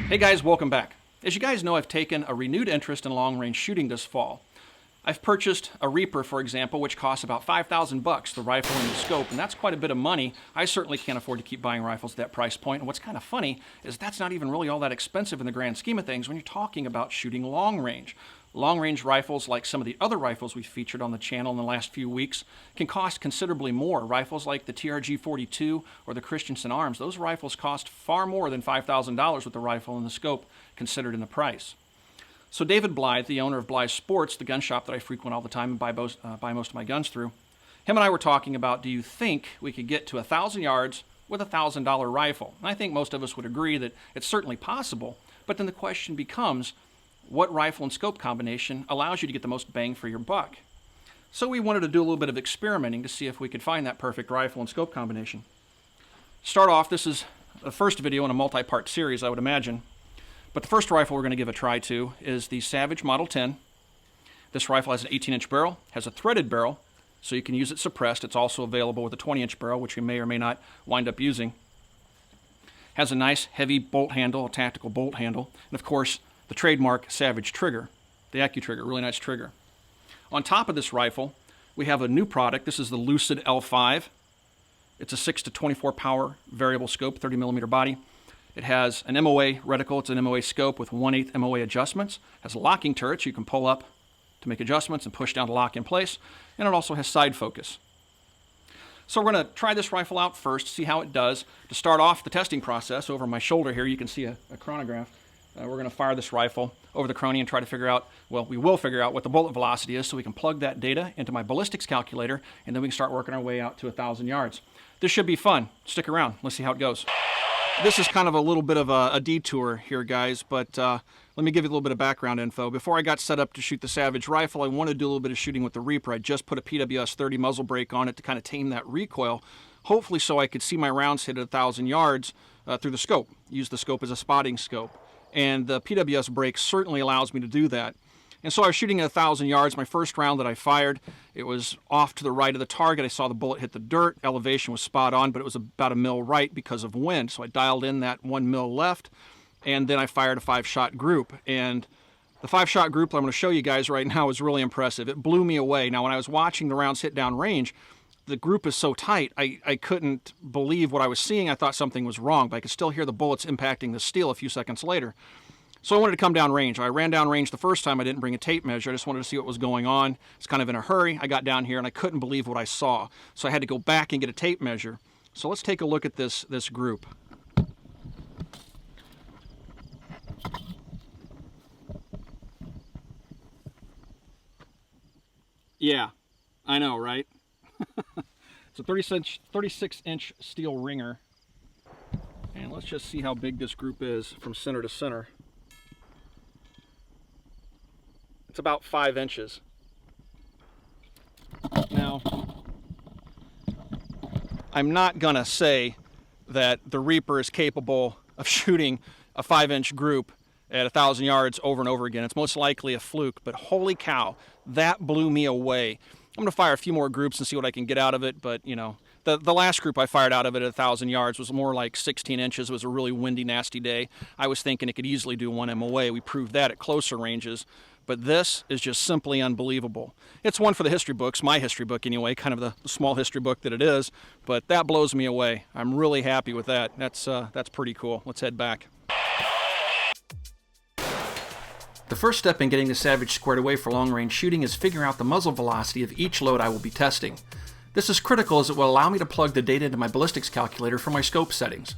Hey guys, welcome back. As you guys know, I've taken a renewed interest in long-range shooting this fall. I've purchased a Reaper, for example, which costs about $5,000, the rifle and the scope, and that's quite a bit of money. I certainly can't afford to keep buying rifles at that price point, and what's kind of funny is that's not even really all that expensive in the grand scheme of things when you're talking about shooting long range. Long-range rifles, like some of the other rifles we've featured on the channel in the last few weeks, can cost considerably more. Rifles like the TRG-42 or the Christensen Arms, those rifles cost far more than $5,000 with the rifle and the scope considered in the price. So David Blythe, the owner of Blythes Sports, the gun shop that I frequent all the time and buy most of my guns through, him and I were talking about, do you think we could get to 1,000 yards with a $1,000 rifle? And I think most of us would agree that it's certainly possible, but then the question becomes, what rifle and scope combination allows you to get the most bang for your buck? So we wanted to do a little bit of experimenting to see if we could find that perfect rifle and scope combination. Start off, this is the first video in a multi-part series, I would imagine. But the first rifle we're going to give a try to is the Savage Model 10. This rifle has an 18-inch barrel, has a threaded barrel, so you can use it suppressed. It's also available with a 20-inch barrel, which you may or may not wind up using. Has a nice heavy bolt handle, a tactical bolt handle, and of course, the trademark Savage Trigger, the Accu-Trigger, really nice trigger. On top of this rifle, we have a new product. This is the Lucid L5. It's a 6 to 24 power variable scope, 30mm body. It has an MOA reticle. It's an MOA scope with 1/8 MOA adjustments. It has locking turrets you can pull up to make adjustments and push down to lock in place. And it also has side focus. So we're going to try this rifle out first, see how it does. To start off the testing process, over my shoulder here, you can see a chronograph. We're going to fire this rifle over the Chrony and try to figure out, well, we will figure out what the bullet velocity is so we can plug that data into my ballistics calculator, and then we can start working our way out to 1,000 yards. This should be fun. Stick around. Let's see how it goes. This is kind of a little bit of a detour here, guys, but let me give you a little bit of background info. Before I got set up to shoot the Savage rifle, I wanted to do a little bit of shooting with the Reaper. I just put a PWS 30 muzzle brake on it to kind of tame that recoil, hopefully so I could see my rounds hit at 1,000 yards through the scope. Use the scope as a spotting scope. And the PWS brake certainly allows me to do that. And so I was shooting at 1,000 yards. My first round that I fired, it was off to the right of the target. I saw the bullet hit the dirt. Elevation was spot on, but it was about 1 mil right because of wind. So I dialed in that 1 mil left, and then I fired a 5-shot group. And the 5-shot group that I'm going to show you guys right now is really impressive. It blew me away. Now, when I was watching the rounds hit down range, the group is so tight, I couldn't believe what I was seeing. I thought something was wrong, but I could still hear the bullets impacting the steel a few seconds later. So I wanted to come down range. I ran down range the first time. I didn't bring a tape measure. I just wanted to see what was going on. It's kind of in a hurry. I got down here and I couldn't believe what I saw. So I had to go back and get a tape measure. So let's take a look at this group. Yeah, I know, right? It's a 36-inch steel ringer. And let's just see how big this group is from center to center. It's about 5 inches. Now, I'm not gonna say that the Reaper is capable of shooting a 5-inch group at 1,000 yards over and over again. It's most likely a fluke, but holy cow, that blew me away. I'm gonna fire a few more groups and see what I can get out of it, but you know, the last group I fired out of it at 1,000 yards was more like 16 inches. It was a really windy, nasty day. I was thinking it could easily do 1 MOA. We proved that at closer ranges. But this is just simply unbelievable. It's one for the history books, my history book anyway, kind of the small history book that it is, but that blows me away. I'm really happy with that. That's pretty cool. Let's head back. The first step in getting the Savage squared away for long-range shooting is figuring out the muzzle velocity of each load I will be testing. This is critical as it will allow me to plug the data into my ballistics calculator for my scope settings.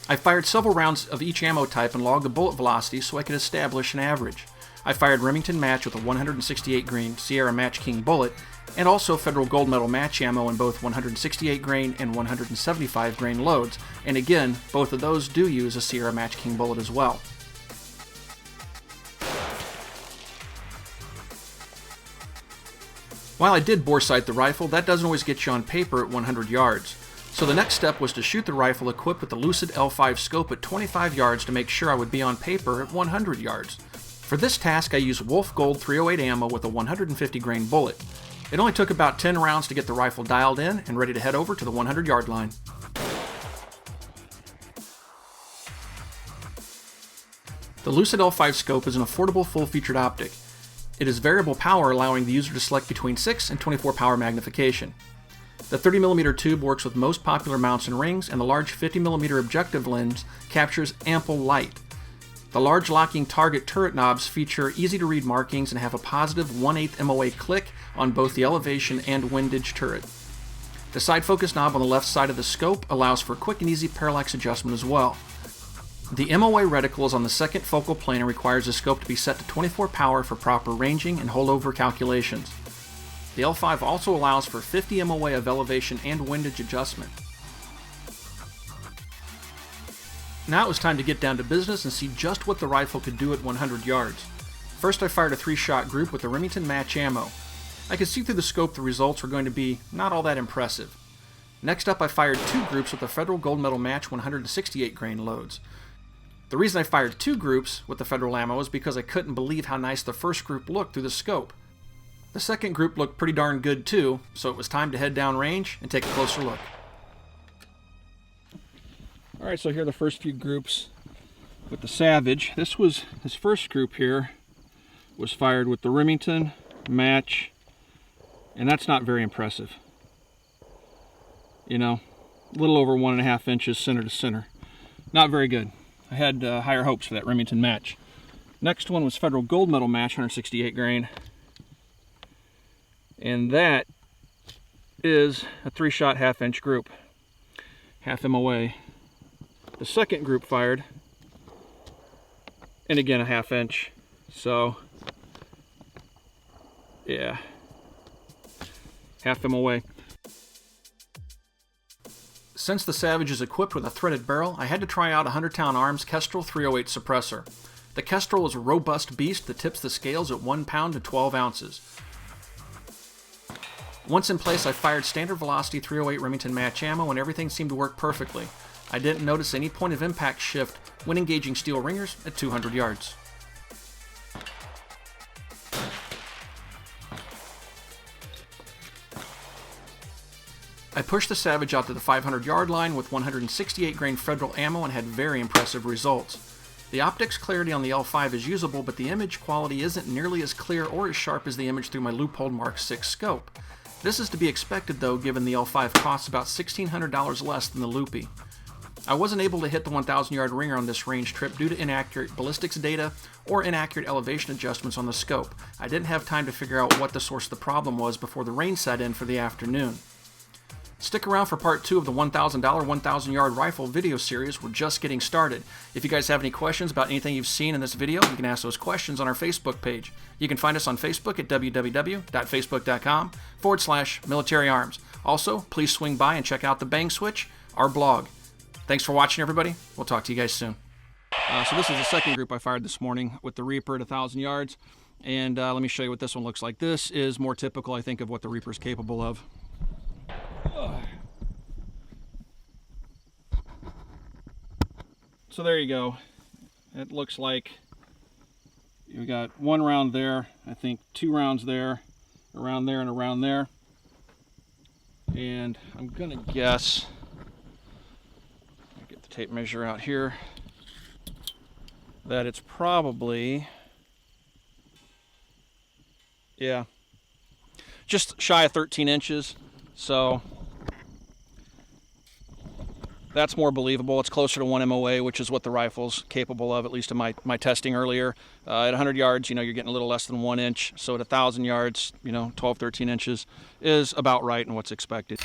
I fired several rounds of each ammo type and logged the bullet velocity so I could establish an average. I fired Remington Match with a 168 grain Sierra Match King bullet, and also Federal Gold Medal match ammo in both 168 grain and 175 grain loads, and again, both of those do use a Sierra Match King bullet as well. While I did bore sight the rifle, that doesn't always get you on paper at 100 yards. So the next step was to shoot the rifle equipped with the Lucid L5 scope at 25 yards to make sure I would be on paper at 100 yards. For this task I used Wolf Gold 308 ammo with a 150 grain bullet. It only took about 10 rounds to get the rifle dialed in and ready to head over to the 100 yard line. The Lucid L5 scope is an affordable full-featured optic. It is variable power, allowing the user to select between 6 and 24 power magnification. The 30mm tube works with most popular mounts and rings, and the large 50mm objective lens captures ample light. The large locking target turret knobs feature easy-to-read markings and have a positive 1/8 MOA click on both the elevation and windage turret. The side focus knob on the left side of the scope allows for quick and easy parallax adjustment as well. The MOA reticle is on the second focal plane and requires the scope to be set to 24 power for proper ranging and holdover calculations. The L5 also allows for 50 MOA of elevation and windage adjustment. Now it was time to get down to business and see just what the rifle could do at 100 yards. First I fired a 3-shot group with the Remington match ammo. I could see through the scope the results were going to be not all that impressive. Next up I fired 2 groups with the Federal Gold Medal match 168 grain loads. The reason I fired 2 groups with the Federal ammo is because I couldn't believe how nice the first group looked through the scope. The second group looked pretty darn good too, so it was time to head down range and take a closer look. Alright, so here are the first few groups with the Savage. This first group here was fired with the Remington match, and that's not very impressive. You know, a little over 1.5 inches center to center. Not very good. I had higher hopes for that Remington match. Next one was Federal Gold Medal match, 168 grain. And that is a 3-shot 1/2 inch group, 1/2 MOA. The second group fired, and again a 1/2 inch. So, yeah, 1/2 MOA. Since the Savage is equipped with a threaded barrel, I had to try out a 100-town Arms Kestrel 308 suppressor. The Kestrel is a robust beast that tips the scales at 1 pound to 12 ounces. Once in place, I fired standard velocity 308 Remington match ammo and everything seemed to work perfectly. I didn't notice any point of impact shift when engaging steel ringers at 200 yards. I pushed the Savage out to the 500-yard line with 168 grain Federal ammo and had very impressive results. The optics clarity on the L5 is usable, but the image quality isn't nearly as clear or as sharp as the image through my Leupold Mark 6 scope. This is to be expected though, given the L5 costs about $1,600 less than the Loopy. I wasn't able to hit the 1,000-yard ringer on this range trip due to inaccurate ballistics data or inaccurate elevation adjustments on the scope. I didn't have time to figure out what the source of the problem was before the rain set in for the afternoon. Stick around for part 2 of the $1,000 1,000-yard rifle video series. We're just getting started. If you guys have any questions about anything you've seen in this video, you can ask those questions on our Facebook page. You can find us on Facebook at www.facebook.com/militaryarms. Also, please swing by and check out the Bang Switch, our blog. Thanks for watching, everybody. We'll talk to you guys soon. So this is the second group I fired this morning with the Reaper at 1,000 yards. And let me show you what this one looks like. This is more typical, I think, of what the Reaper is capable of. So there you go. It looks like you got 1 round there, I think 2 rounds there, around there and around there. And I'm gonna guess, I'll get the tape measure out here, that it's probably, yeah, just shy of 13 inches. So that's more believable. It's closer to 1 MOA, which is what the rifle's capable of, at least in my testing earlier. At 100 yards, you know, you're getting a little less than 1 inch. So at 1,000 yards, you know, 12, 13 inches is about right and what's expected.